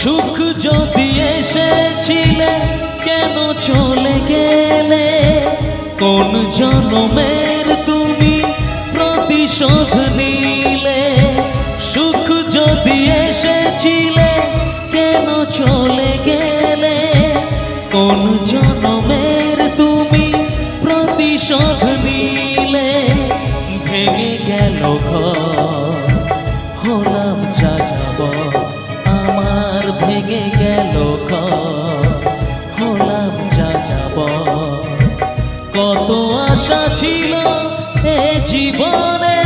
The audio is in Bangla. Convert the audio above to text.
সুখ যদি এসেছিলে কেন চলে গেলে? কোন জন্মের তুমি প্রতিশোধ নিলে? সুখ যদি এসেছিলে কেন চলে গেলে? কোন জন্মের তুমি প্রতিশোধ নিলে? ভেঙে গেল ঘর, হলাম যাযাবর, আমার ভেঙে গেল ঘর, হলাম যাযাবর। কত আশা ছিল এ জীবনে,